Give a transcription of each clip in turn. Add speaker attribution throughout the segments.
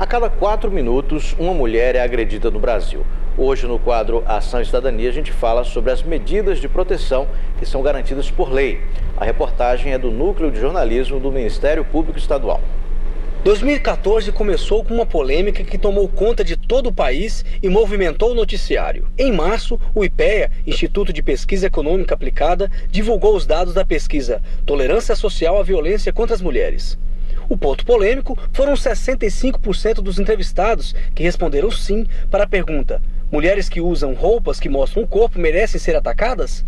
Speaker 1: A cada 4 minutos, uma mulher é agredida no Brasil. Hoje, no quadro Ação e Cidadania, a gente fala sobre as medidas de proteção que são garantidas por lei. A reportagem é do Núcleo de Jornalismo do Ministério Público Estadual.
Speaker 2: 2014 começou com uma polêmica que tomou conta de todo o país e movimentou o noticiário. Em março, o IPEA, Instituto de Pesquisa Econômica Aplicada, divulgou os dados da pesquisa Tolerância Social à Violência contra as Mulheres. O ponto polêmico foram 65% dos entrevistados que responderam sim para a pergunta: mulheres que usam roupas que mostram o corpo merecem ser atacadas?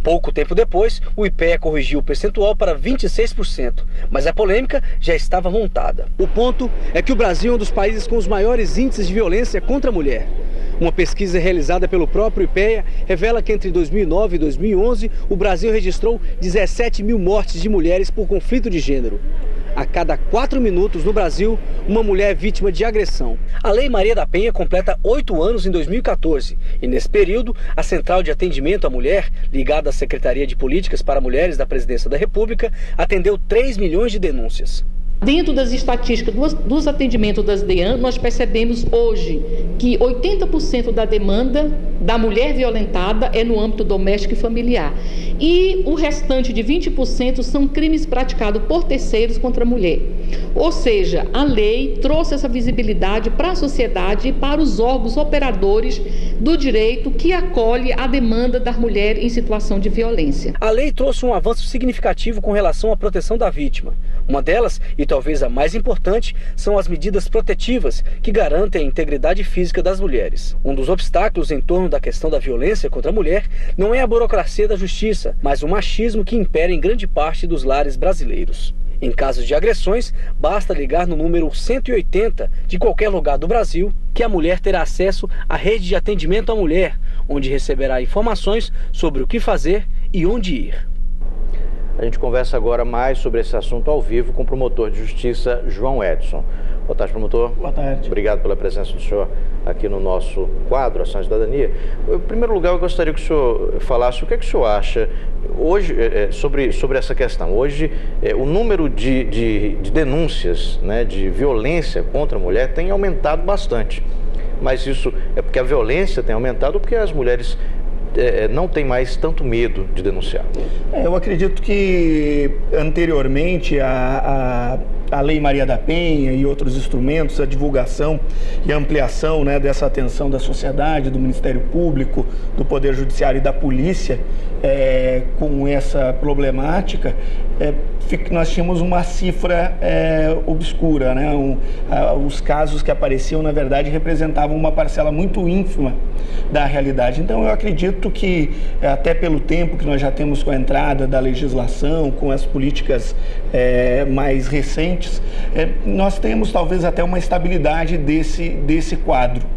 Speaker 2: Pouco tempo depois, o IPEA corrigiu o percentual para 26%, mas a polêmica já estava montada. O ponto é que o Brasil é um dos países com os maiores índices de violência contra a mulher. Uma pesquisa realizada pelo próprio IPEA revela que entre 2009 e 2011, o Brasil registrou 17 mil mortes de mulheres por conflito de gênero. A cada 4 minutos no Brasil, uma mulher é vítima de agressão. A Lei Maria da Penha completa 8 anos em 2014 e, nesse período, a Central de Atendimento à Mulher, ligada à Secretaria de Políticas para Mulheres da Presidência da República, atendeu 3 milhões de denúncias.
Speaker 3: Dentro das estatísticas dos atendimentos das DEAN, nós percebemos hoje que 80% da demanda da mulher violentada é no âmbito doméstico e familiar. E o restante de 20% são crimes praticados por terceiros contra a mulher. Ou seja, a lei trouxe essa visibilidade para a sociedade e para os órgãos operadores do direito que acolhe a demanda da mulher em situação de violência.
Speaker 2: A lei trouxe um avanço significativo com relação à proteção da vítima. Uma delas, e talvez a mais importante, são as medidas protetivas que garantem a integridade física das mulheres. Um dos obstáculos em torno da questão da violência contra a mulher não é a burocracia da justiça, mas o machismo que impera em grande parte dos lares brasileiros. Em casos de agressões, basta ligar no número 180 de qualquer lugar do Brasil que a mulher terá acesso à rede de atendimento à mulher, onde receberá informações sobre o que fazer e onde ir.
Speaker 1: A gente conversa agora mais sobre esse assunto ao vivo com o promotor de justiça, João Edson. Boa tarde, promotor.
Speaker 4: Boa tarde.
Speaker 1: Obrigado pela presença do senhor aqui no nosso quadro Ação e Cidadania. Em primeiro lugar, eu gostaria que o senhor falasse o que é que o senhor acha hoje sobre essa questão. Hoje, o número de denúncias, né, de violência contra a mulher tem aumentado bastante. Mas isso é porque a violência tem aumentado ou porque as mulheres não tem mais tanto medo de denunciar?
Speaker 4: Eu acredito que anteriormente a Lei Maria da Penha e outros instrumentos, a divulgação e a ampliação, né, dessa atenção da sociedade, do Ministério Público, do Poder Judiciário e da Polícia com essa problemática, nós tínhamos uma cifra obscura, né? Os casos que apareciam, na verdade, representavam uma parcela muito ínfima da realidade. Então, eu acredito que, até pelo tempo que nós já temos com a entrada da legislação, com as políticas mais recentes, nós temos talvez até uma estabilidade desse quadro.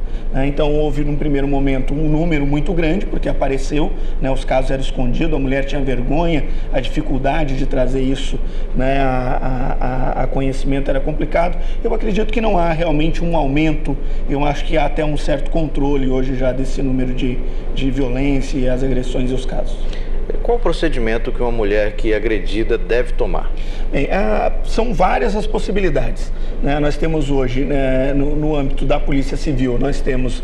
Speaker 4: Então, houve, num primeiro momento, um número muito grande, porque apareceu, né, os casos eram escondidos, a mulher tinha vergonha, a dificuldade de trazer isso, né, a conhecimento era complicado. Eu acredito que não há realmente um aumento, eu acho que há até um certo controle hoje já desse número de violência e as agressões e os casos.
Speaker 1: Qual o procedimento que uma mulher que é agredida deve tomar?
Speaker 4: Bem, são várias as possibilidades, né? Nós temos hoje, né, no âmbito da Polícia Civil, nós temos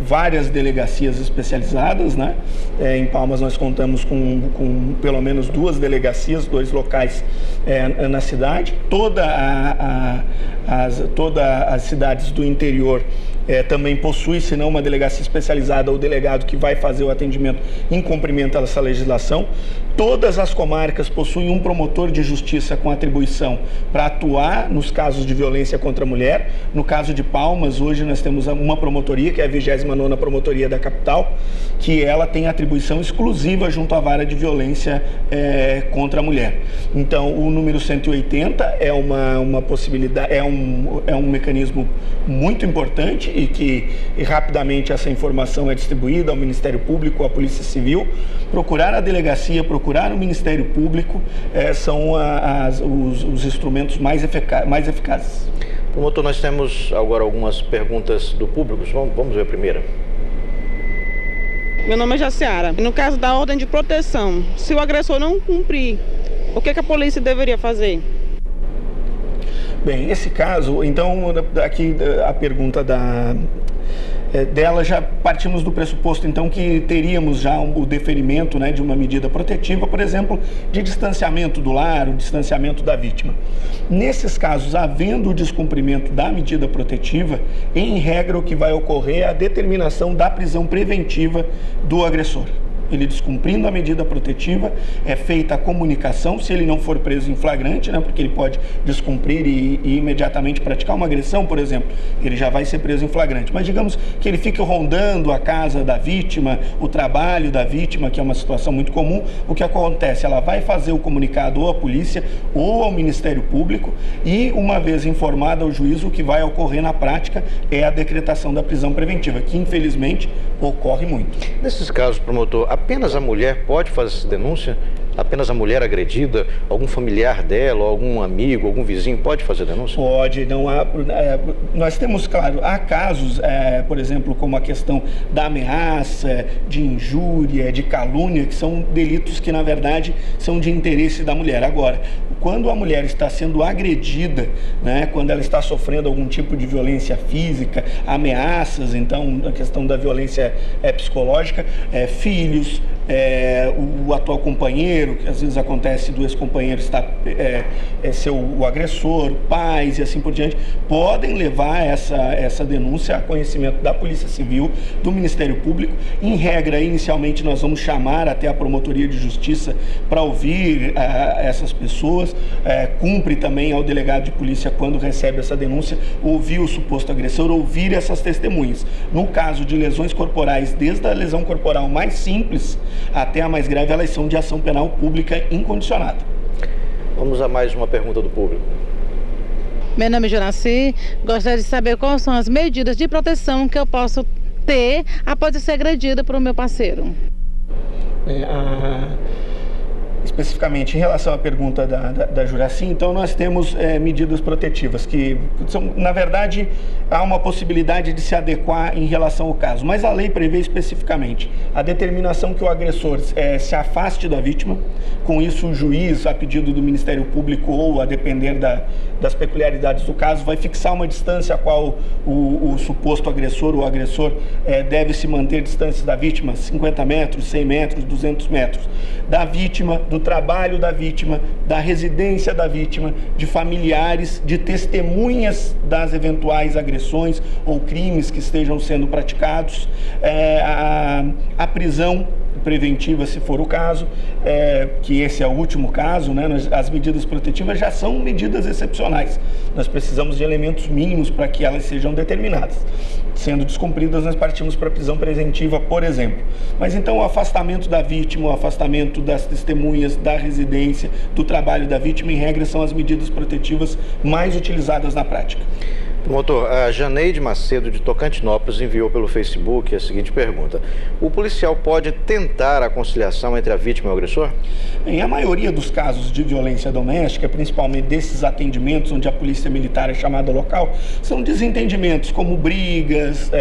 Speaker 4: várias delegacias especializadas, né? Em Palmas nós contamos com pelo menos 2 delegacias, 2 locais na cidade. Todas as cidades do interior também possui, se não uma delegacia especializada ou delegado que vai fazer o atendimento em cumprimento dessa legislação. Todas as comarcas possuem um promotor de justiça com atribuição para atuar nos casos de violência contra a mulher. No caso de Palmas, hoje nós temos uma promotoria, que é a 29ª Promotoria da capital, que ela tem atribuição exclusiva junto à vara de violência contra a mulher. Então, o número 180 é uma possibilidade, é um mecanismo muito importante e que rapidamente essa informação é distribuída ao Ministério Público, à Polícia Civil. Procurar a delegacia, procurar o Ministério Público são os instrumentos mais eficazes.
Speaker 1: Promotor, nós temos agora algumas perguntas do público. Vamos ver a primeira.
Speaker 5: Meu nome é Jaciara. No caso da ordem de proteção, se o agressor não cumprir, o que a polícia deveria fazer?
Speaker 4: Bem, esse caso, então, aqui a pergunta dela, já partimos do pressuposto, então, que teríamos já o deferimento, né, de uma medida protetiva, por exemplo, de distanciamento do lar, o distanciamento da vítima. Nesses casos, havendo o descumprimento da medida protetiva, em regra, o que vai ocorrer é a determinação da prisão preventiva do agressor. Ele descumprindo a medida protetiva, é feita a comunicação, se ele não for preso em flagrante, né, porque ele pode descumprir e imediatamente praticar uma agressão, por exemplo, ele já vai ser preso em flagrante. Mas digamos que ele fique rondando a casa da vítima, o trabalho da vítima, que é uma situação muito comum, o que acontece? Ela vai fazer o comunicado ou à polícia ou ao Ministério Público e, uma vez informada ao juiz, o que vai ocorrer na prática é a decretação da prisão preventiva, que infelizmente ocorre muito.
Speaker 1: Nesses casos, promotor, apenas a mulher pode fazer essa denúncia? Apenas a mulher agredida, algum familiar dela, algum amigo, algum vizinho pode fazer denúncia?
Speaker 4: Pode, não há. Nós temos, claro, há casos, por exemplo, como a questão da ameaça, de injúria, de calúnia, que são delitos que, na verdade, são de interesse da mulher. Agora, quando a mulher está sendo agredida, né, quando ela está sofrendo algum tipo de violência física, ameaças, então, a questão da violência psicológica, filhos, o atual companheiro, que às vezes acontece do ex-companheiro ser o agressor, pais e assim por diante, podem levar essa denúncia a conhecimento da Polícia Civil, do Ministério Público. Em regra, inicialmente nós vamos chamar até a Promotoria de Justiça para ouvir essas pessoas, cumpre também ao delegado de polícia, quando recebe essa denúncia, ouvir o suposto agressor, ouvir essas testemunhas. No caso de lesões corporais, desde a lesão corporal mais simples até a mais grave, elas são de ação penal pública incondicionada.
Speaker 1: Vamos a mais uma pergunta do público.
Speaker 5: Meu nome é Juraci, gostaria de saber quais são as medidas de proteção que eu posso ter após ser agredida por meu parceiro.
Speaker 4: Especificamente em relação à pergunta da Juraci, então nós temos medidas protetivas que são, na verdade, há uma possibilidade de se adequar em relação ao caso, mas a lei prevê especificamente a determinação que o agressor se afaste da vítima. Com isso, o juiz, a pedido do Ministério Público ou a depender das peculiaridades do caso, vai fixar uma distância a qual o suposto agressor ou agressor deve se manter distância da vítima, 50 metros, 100 metros, 200 metros, da vítima, do trabalho da vítima, da residência da vítima, de familiares, de testemunhas das eventuais agressões ou crimes que estejam sendo praticados, a prisão preventiva, se for o caso, que esse é o último caso, né? As medidas protetivas já são medidas excepcionais. Nós precisamos de elementos mínimos para que elas sejam determinadas. Sendo descumpridas, nós partimos para a prisão preventiva, por exemplo. Mas então o afastamento da vítima, o afastamento das testemunhas, da residência, do trabalho da vítima, em regra, são as medidas protetivas mais utilizadas na prática.
Speaker 1: Promotor, a Janeide Macedo, de Tocantinópolis, enviou pelo Facebook a seguinte pergunta: o policial pode tentar a conciliação entre a vítima e o agressor?
Speaker 4: Em a maioria dos casos de violência doméstica, principalmente desses atendimentos onde a polícia militar é chamada local, são desentendimentos como brigas,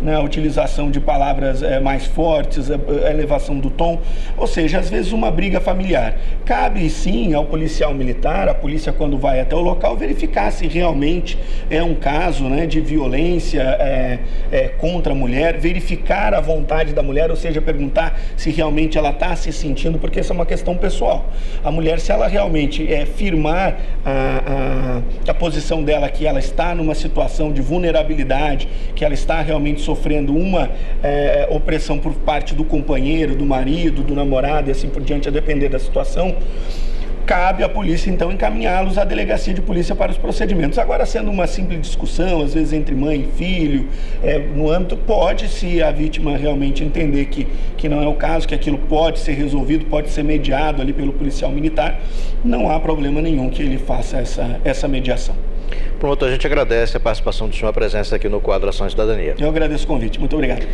Speaker 4: a utilização de palavras mais fortes, a elevação do tom, ou seja, às vezes uma briga familiar. Cabe sim ao policial militar, a polícia, quando vai até o local, verificar se realmente é um caso, né, de violência contra a mulher, verificar a vontade da mulher, ou seja, perguntar se realmente ela está se sentindo, porque isso é uma questão pessoal. A mulher, se ela realmente firmar a posição dela, que ela está numa situação de vulnerabilidade, que ela está realmente sofrendo uma opressão por parte do companheiro, do marido, do namorado e assim por diante, a depender da situação, cabe à polícia, então, encaminhá-los à delegacia de polícia para os procedimentos. Agora, sendo uma simples discussão, às vezes entre mãe e filho, no âmbito, pode, se a vítima realmente entender que não é o caso, que aquilo pode ser resolvido, pode ser mediado ali pelo policial militar, não há problema nenhum que ele faça essa mediação.
Speaker 1: Promotor, a gente agradece a participação do senhor, a presença aqui no quadro Ação e Cidadania.
Speaker 4: Eu agradeço o convite. Muito obrigado.